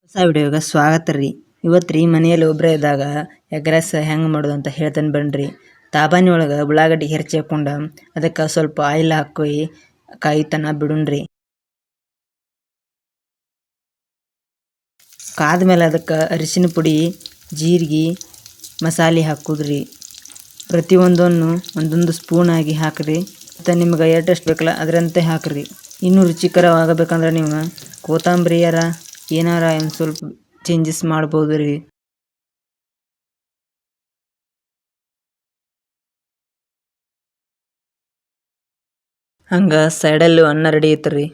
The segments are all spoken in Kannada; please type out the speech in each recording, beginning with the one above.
ಹೊಸ ವಿಡಿಯೋಗೆ ಸ್ವಾಗತ ರೀ. ಇವತ್ತು ರೀ ಮನೆಯಲ್ಲಿ ಒಬ್ಬರೇ ಇದ್ದಾಗ ಎಗ್ ರೈಸ್ ಹೆಂಗೆ ಮಾಡೋದು ಅಂತ ಹೇಳ್ತೇನೆ ಬನ್ನಿರಿ. ತಾಬಾನಿ ಒಳಗೆ ಉಳ್ಳಾಗಡ್ಡಿ ಹೆಚ್ಚಿ ಹಾಕ್ಕೊಂಡು ಅದಕ್ಕೆ ಸ್ವಲ್ಪ ಆಯಿಲ್ ಹಾಕಿ ಕಾಯಿ ತನ ಬಿಡುಣ್ರಿ. ಕಾದ್ಮೇಲೆ ಅದಕ್ಕೆ ಅರಿಶಿನ ಪುಡಿ, ಜೀರಿಗೆ, ಮಸಾಲೆ ಹಾಕೋದ್ರಿ. ಪ್ರತಿಯೊಂದನ್ನು ಒಂದೊಂದು ಸ್ಪೂನ್ ಆಗಿ ಹಾಕಿರಿ. ಮತ್ತು ನಿಮ್ಗೆ ಎಷ್ಟು ಬೇಕಲ್ಲ ಅದರಂತೆ ಹಾಕಿರಿ. ಇನ್ನೂ ರುಚಿಕರವಾಗಬೇಕಂದ್ರೆ ನೀವು ಕೊತ್ತಂಬರಿಯಾರ ಏನಾರ ಒಂದು ಸ್ವಲ್ಪ ಚೇಂಜಸ್ ಮಾಡ್ಬೋದು ರೀ. ಹಂಗೆ ಸೈಡಲ್ಲಿ ಅನ್ನ ರೆಡಿ ಐತ್ರಿ.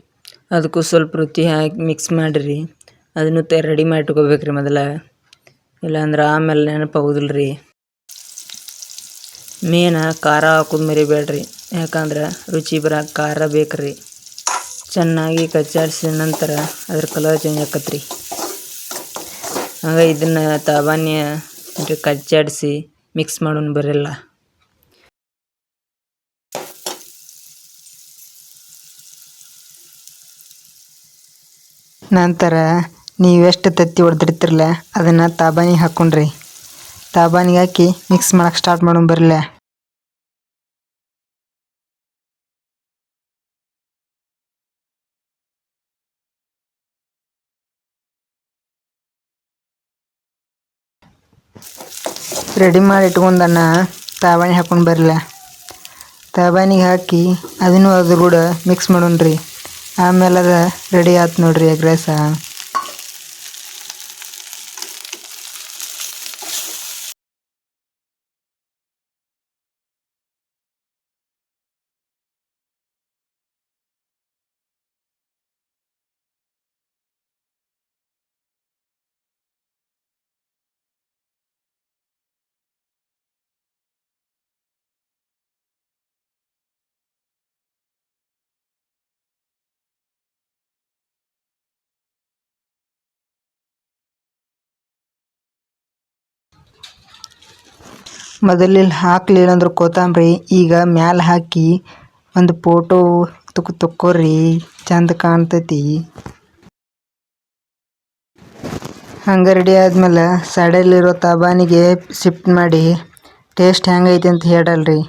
ಅದಕ್ಕೂ ಸ್ವಲ್ಪ ರುಚಿ ಹಾಕಿ ಮಿಕ್ಸ್ ಮಾಡಿರಿ. ಅದನ್ನು ರೆಡಿ ಮಾಡಿ ಇಟ್ಕೋಬೇಕ್ರಿ ಮೊದಲ, ಇಲ್ಲಾಂದ್ರೆ ಆಮೇಲೆ ನೆನಪಾಗೋದಿಲ್ಲ ರೀ. ಮೇನ ಖಾರ ಹಾಕೋದು ಮರಿಬೇಡ್ರಿ, ಯಾಕಂದ್ರೆ ರುಚಿ ಬರೋಕೆ ಖಾರ ಬೇಕ್ರಿ. ಚೆನ್ನಾಗಿ ಕಚ್ಚಾಡಿಸಿದ ನಂತರ ಅದ್ರ ಕಲರ್ ಚೇಂಜ್ ಆಕತ್ರಿ. ಹಂಗೆ ಇದನ್ನು ತಾಬಾನಿ ಕಚ್ಚಾಡಿಸಿ ಮಿಕ್ಸ್ ಮಾಡೋಣ ಬರಲ್ಲ. ನಂತರ ನೀವೆಷ್ಟು ತತ್ತಿ ಹೊಡೆದಿರ್ತಿರಲ್ಲ ಅದನ್ನು ತಾಬಾನಿಗೆ ಹಾಕ್ಕೊಂಡ್ರಿ. ತಾಬಾನಿಗೆ ಹಾಕಿ ಮಿಕ್ಸ್ ಮಾಡೋಕೆ ಸ್ಟಾರ್ಟ್ ಮಾಡೋಣ ಬರಲ್ಲ. ರೆಡಿ ಮಾಡಿ ಇಟ್ಕೊಂಡನ್ನ ತಾಬಾನಿ ಹಾಕೊಂಡು ಬರಲ್ಲ. ತಾಬಾನಿಗೆ ಹಾಕಿ ಅದನ್ನು ಅದ್ರ ಕೂಡ ಮಿಕ್ಸ್ ಮಾಡೋಣ್ರಿ. ಆಮೇಲೆ ಅದು ರೆಡಿ ಆಯ್ತು ನೋಡ್ರಿ ಎಗ್ ರೈಸ. ಮೊದಲಿಲ್ಲಿ ಹಾಕ್ಲಿಲ್ಲ ಅಂದ್ರೆ ಕೊತ್ತಂಬರಿ ಈಗ ಮ್ಯಾಲೆ ಹಾಕಿ ಒಂದು ಫೋಟೋ ತಕ್ಕೋರಿ, ಚಂದ ಕಾಣ್ತೈತಿ. ಹಂಗೆ ರೆಡಿ ಆದಮೇಲೆ ಸೈಡಲ್ಲಿರೋ ತಾಬಾನಿಗೆ ಶಿಫ್ಟ್ ಮಾಡಿ ಟೇಸ್ಟ್ ಹೆಂಗೈತಿ ಅಂತ ಹೇಳಲ್ರಿ.